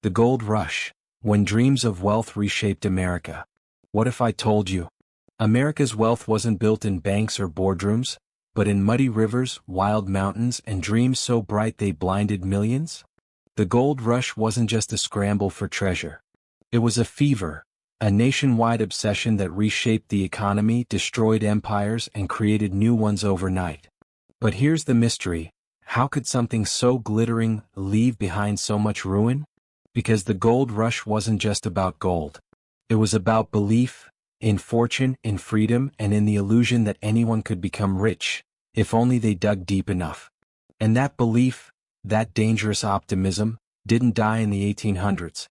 The Gold Rush, when dreams of wealth reshaped America. What if I told you? America's wealth wasn't built in banks or boardrooms, but in muddy rivers, wild mountains, and dreams so bright they blinded millions? The Gold Rush wasn't just a scramble for treasure. It was a fever, a nationwide obsession that reshaped the economy, destroyed empires, and created new ones overnight. But here's the mystery: how could something so glittering leave behind so much ruin? Because the Gold Rush wasn't just about gold. It was about belief, in fortune, in freedom, and in the illusion that anyone could become rich, if only they dug deep enough. And that belief, that dangerous optimism, didn't die in the 1800s.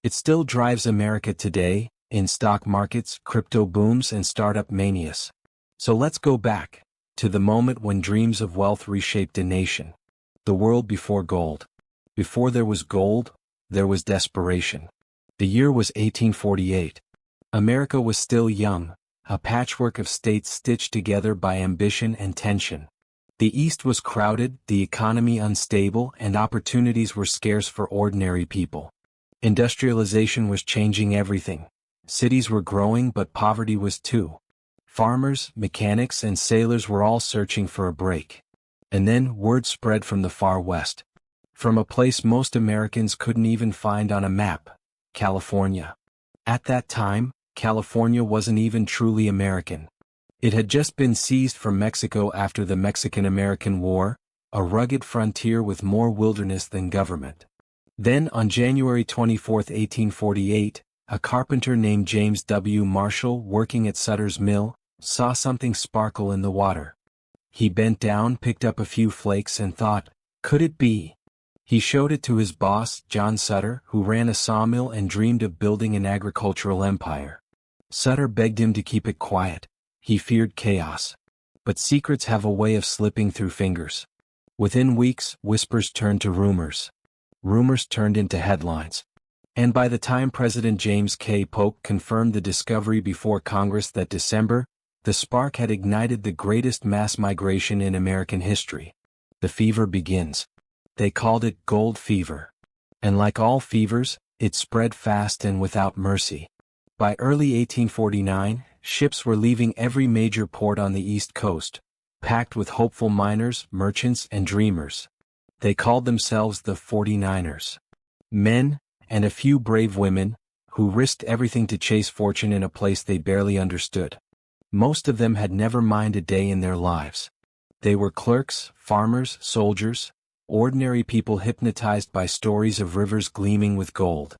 It still drives America today, in stock markets, crypto booms, and startup manias. So let's go back to the moment when dreams of wealth reshaped a nation. The world before gold. Before there was gold, there was desperation. The year was 1848. America was still young, a patchwork of states stitched together by ambition and tension. The East was crowded, the economy unstable, and opportunities were scarce for ordinary people. Industrialization was changing everything. Cities were growing, but poverty was too. Farmers, mechanics, and sailors were all searching for a break. And then word spread from the far west. From a place most Americans couldn't even find on a map: California. At that time, California wasn't even truly American. It had just been seized from Mexico after the Mexican-American War, a rugged frontier with more wilderness than government. Then on January 24, 1848, a carpenter named James W. Marshall, working at Sutter's mill, saw something sparkle in the water. He bent down, picked up a few flakes, and thought, could it be? He showed it to his boss, John Sutter, who ran a sawmill and dreamed of building an agricultural empire. Sutter begged him to keep it quiet. He feared chaos. But secrets have a way of slipping through fingers. Within weeks, whispers turned to rumors. Rumors turned into headlines. And by the time President James K. Polk confirmed the discovery before Congress that December, the spark had ignited the greatest mass migration in American history. The fever begins. They called it gold fever. And like all fevers, it spread fast and without mercy. By early 1849, ships were leaving every major port on the East Coast, packed with hopeful miners, merchants, and dreamers. They called themselves the 49ers. Men, and a few brave women, who risked everything to chase fortune in a place they barely understood. Most of them had never mined a day in their lives. They were clerks, farmers, soldiers, ordinary people hypnotized by stories of rivers gleaming with gold.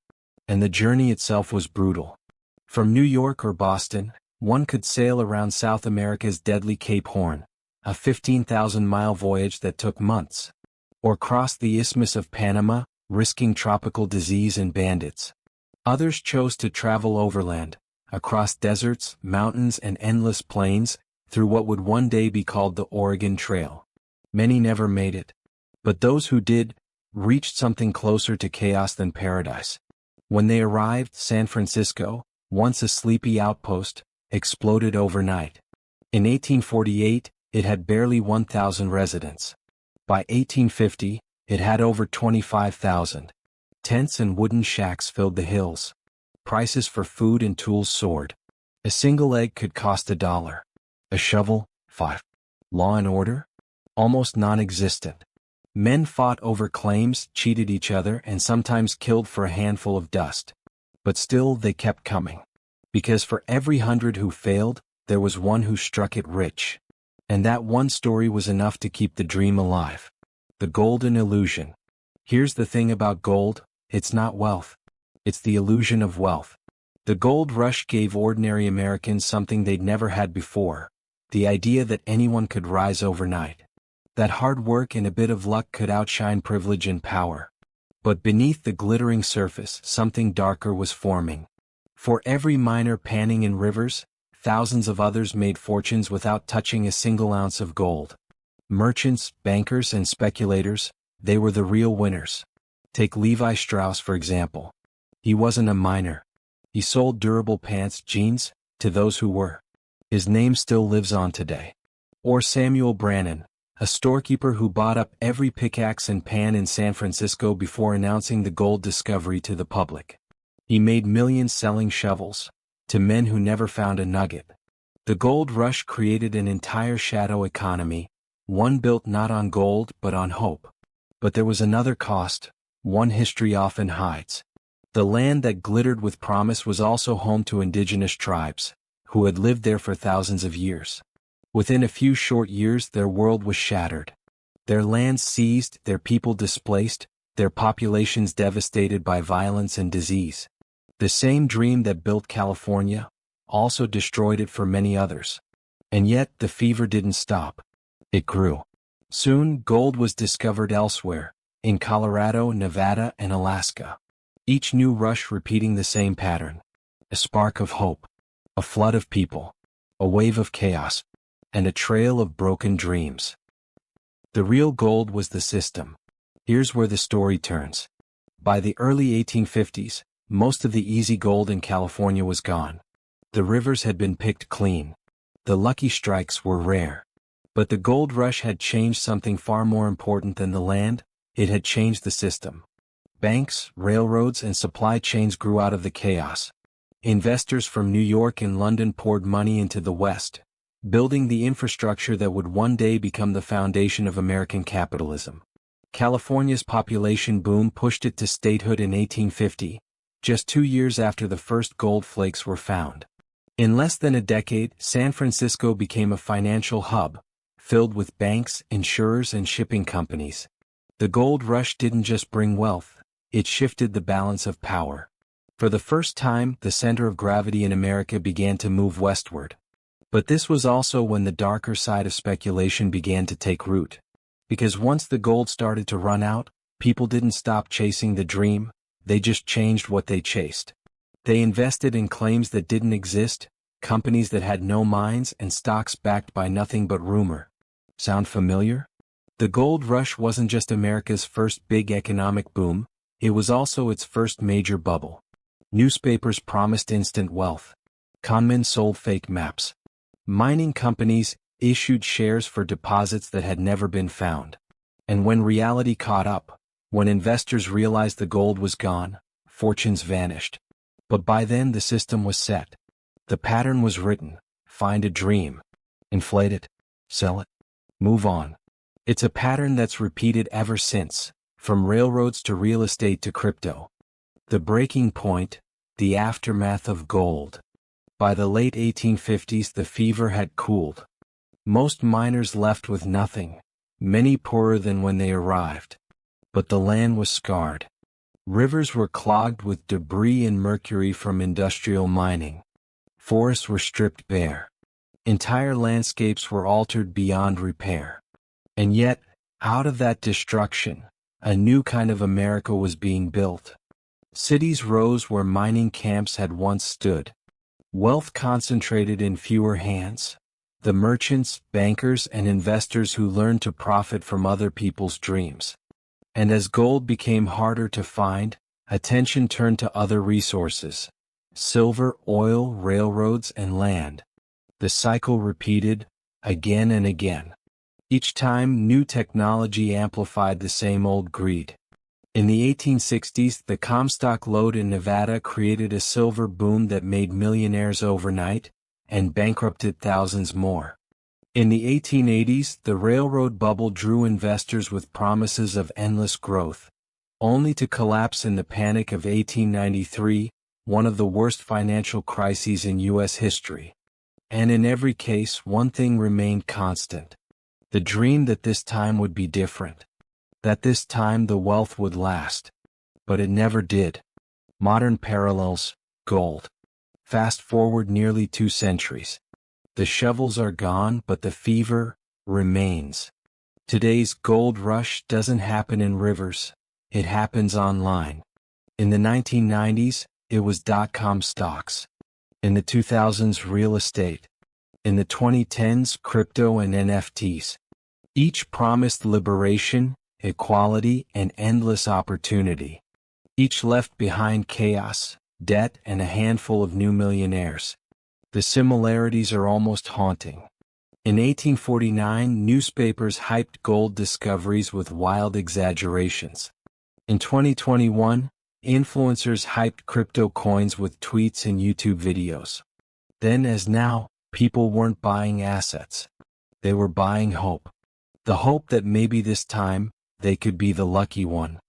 And the journey itself was brutal. From New York or Boston, one could sail around South America's deadly Cape Horn, a 15,000-mile voyage that took months. Or cross the Isthmus of Panama, risking tropical disease and bandits. Others chose to travel overland, across deserts, mountains, and endless plains, through what would one day be called the Oregon Trail. Many never made it. But those who did, reached something closer to chaos than paradise. When they arrived, San Francisco, once a sleepy outpost, exploded overnight. In 1848, it had barely 1,000 residents. By 1850, it had over 25,000. Tents and wooden shacks filled the hills. Prices for food and tools soared. A single egg could cost $1. A shovel, $5. Law and order? Almost non-existent. Men fought over claims, cheated each other, and sometimes killed for a handful of dust. But still they kept coming. Because for every 100 who failed, there was one who struck it rich. And that one story was enough to keep the dream alive. The golden illusion. Here's the thing about gold: it's not wealth. It's the illusion of wealth. The gold rush gave ordinary Americans something they'd never had before: the idea that anyone could rise overnight. That hard work and a bit of luck could outshine privilege and power. But beneath the glittering surface, something darker was forming. For every miner panning in rivers, thousands of others made fortunes without touching a single ounce of gold. Merchants, bankers, and speculators, they were the real winners. Take Levi Strauss, for example. He wasn't a miner. He sold durable pants, jeans, to those who were. His name still lives on today. Or Samuel Brannan, a storekeeper who bought up every pickaxe and pan in San Francisco before announcing the gold discovery to the public. He made millions selling shovels to men who never found a nugget. The gold rush created an entire shadow economy, one built not on gold but on hope. But there was another cost, one history often hides. The land that glittered with promise was also home to indigenous tribes, who had lived there for thousands of years. Within a few short years their world was shattered. Their lands seized, their people displaced, their populations devastated by violence and disease. The same dream that built California also destroyed it for many others. And yet the fever didn't stop. It grew. Soon gold was discovered elsewhere, in Colorado, Nevada, and Alaska. Each new rush repeating the same pattern. A spark of hope, a flood of people, a wave of chaos, and a trail of broken dreams. The real gold was the system. Here's where the story turns. By the early 1850s, most of the easy gold in California was gone. The rivers had been picked clean. The lucky strikes were rare. But the gold rush had changed something far more important than the land. It had changed the system. Banks, railroads, and supply chains grew out of the chaos. Investors from New York and London poured money into the West, building the infrastructure that would one day become the foundation of American capitalism. California's population boom pushed it to statehood in 1850, just 2 years after the first gold flakes were found. In less than a decade, San Francisco became a financial hub, filled with banks, insurers, and shipping companies. The gold rush didn't just bring wealth, it shifted the balance of power. For the first time, the center of gravity in America began to move westward. But this was also when the darker side of speculation began to take root. Because once the gold started to run out, people didn't stop chasing the dream, they just changed what they chased. They invested in claims that didn't exist, companies that had no minds, and stocks backed by nothing but rumor. Sound familiar? The gold rush wasn't just America's first big economic boom, it was also its first major bubble. Newspapers promised instant wealth. Conmen sold fake maps. Mining companies issued shares for deposits that had never been found. And when reality caught up, when investors realized the gold was gone, fortunes vanished. But by then the system was set. The pattern was written: find a dream, inflate it, sell it, move on. It's a pattern that's repeated ever since, from railroads to real estate to crypto. The breaking point, the aftermath of gold. By the late 1850s the fever had cooled. Most miners left with nothing, many poorer than when they arrived. But the land was scarred. Rivers were clogged with debris and mercury from industrial mining. Forests were stripped bare. Entire landscapes were altered beyond repair. And yet, out of that destruction, a new kind of America was being built. Cities rose where mining camps had once stood. Wealth concentrated in fewer hands. The merchants, bankers, and investors who learned to profit from other people's dreams. And as gold became harder to find, attention turned to other resources: silver, oil, railroads, and land. The cycle repeated, again and again. Each time, new technology amplified the same old greed. In the 1860s, the Comstock lode in Nevada created a silver boom that made millionaires overnight, and bankrupted thousands more. In the 1880s, the railroad bubble drew investors with promises of endless growth, only to collapse in the Panic of 1893, one of the worst financial crises in U.S. history. And in every case, one thing remained constant: the dream that this time would be different, that this time the wealth would last. But it never did. Modern parallels: gold. Fast forward nearly 2 centuries. The shovels are gone, but the fever remains. Today's gold rush doesn't happen in rivers, it happens online. In the 1990s, it was dot-com stocks. In the 2000s, real estate. In the 2010s, crypto and NFTs. Each promised liberation, equality, and endless opportunity. Each left behind chaos, debt, and a handful of new millionaires. The similarities are almost haunting. In 1849, newspapers hyped gold discoveries with wild exaggerations. In 2021, influencers hyped crypto coins with tweets and YouTube videos. Then as now, people weren't buying assets. They were buying hope. The hope that maybe this time, they could be the lucky one.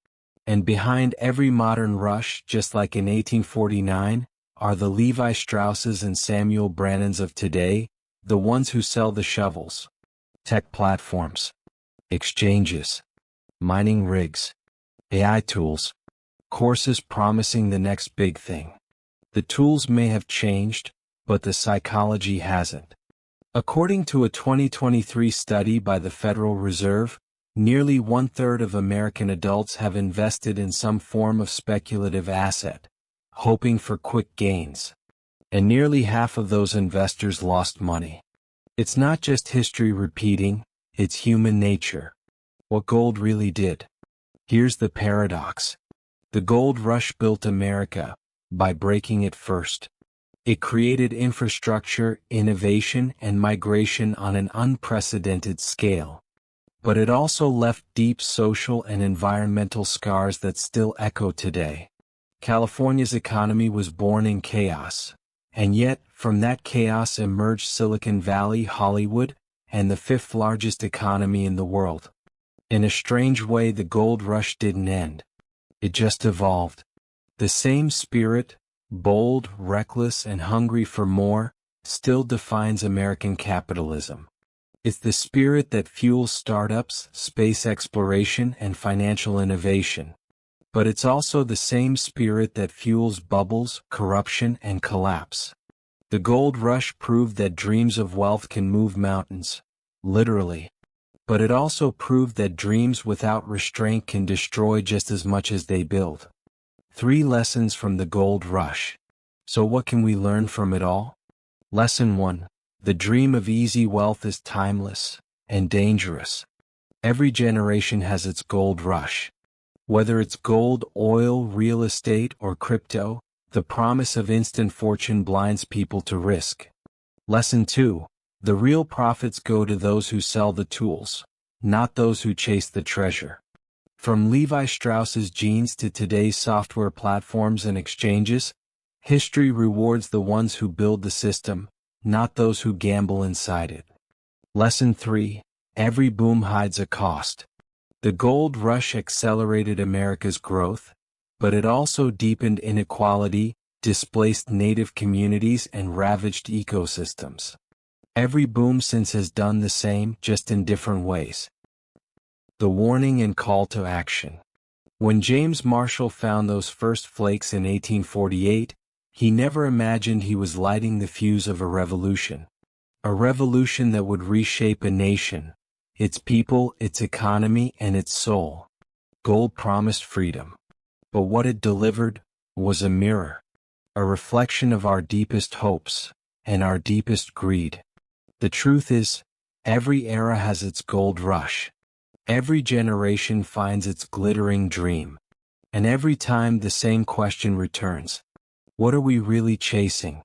And behind every modern rush, just like in 1849, are the Levi Strausses and Samuel Brannans of today, the ones who sell the shovels, tech platforms, exchanges, mining rigs, AI tools, courses promising the next big thing. The tools may have changed, but the psychology hasn't. According to a 2023 study by the Federal Reserve, nearly 1/3 of American adults have invested in some form of speculative asset, hoping for quick gains. And nearly half of those investors lost money. It's not just history repeating, it's human nature. What gold really did. Here's the paradox. The gold rush built America by breaking it first. It created infrastructure, innovation, and migration on an unprecedented scale. But it also left deep social and environmental scars that still echo today. California's economy was born in chaos. And yet, from that chaos emerged Silicon Valley, Hollywood, and the fifth largest economy in the world. In a strange way, the gold rush didn't end. It just evolved. The same spirit, bold, reckless, and hungry for more, still defines American capitalism. It's the spirit that fuels startups, space exploration, and financial innovation. But it's also the same spirit that fuels bubbles, corruption, and collapse. The gold rush proved that dreams of wealth can move mountains, literally. But it also proved that dreams without restraint can destroy just as much as they build. 3 lessons from the gold rush. So what can we learn from it all? Lesson 1. The dream of easy wealth is timeless and dangerous. Every generation has its gold rush. Whether it's gold, oil, real estate, or crypto, the promise of instant fortune blinds people to risk. Lesson 2. The real profits go to those who sell the tools, not those who chase the treasure. From Levi Strauss's jeans to today's software platforms and exchanges, history rewards the ones who build the system, not those who gamble inside it. Lesson 3. Every boom hides a cost. The gold rush accelerated America's growth, but it also deepened inequality, displaced native communities, and ravaged ecosystems. Every boom since has done the same, just in different ways. The warning and call to action. When James Marshall found those first flakes in 1848, he never imagined he was lighting the fuse of a revolution. A revolution that would reshape a nation, its people, its economy, and its soul. Gold promised freedom. But what it delivered was a mirror, a reflection of our deepest hopes and our deepest greed. The truth is, every era has its gold rush. Every generation finds its glittering dream. And every time the same question returns. What are we really chasing?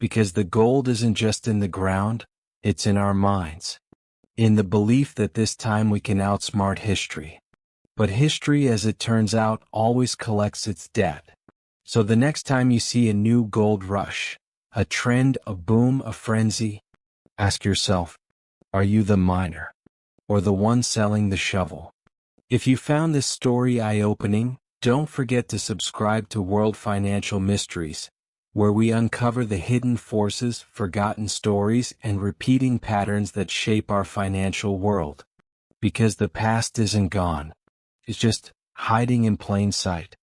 Because the gold isn't just in the ground, it's in our minds. In the belief that this time we can outsmart history. But history, as it turns out, always collects its debt. So the next time you see a new gold rush, a trend, a boom, a frenzy, ask yourself, are you the miner? Or the one selling the shovel? If you found this story eye-opening, don't forget to subscribe to World Financial Mysteries, where we uncover the hidden forces, forgotten stories, and repeating patterns that shape our financial world. Because the past isn't gone. It's just hiding in plain sight.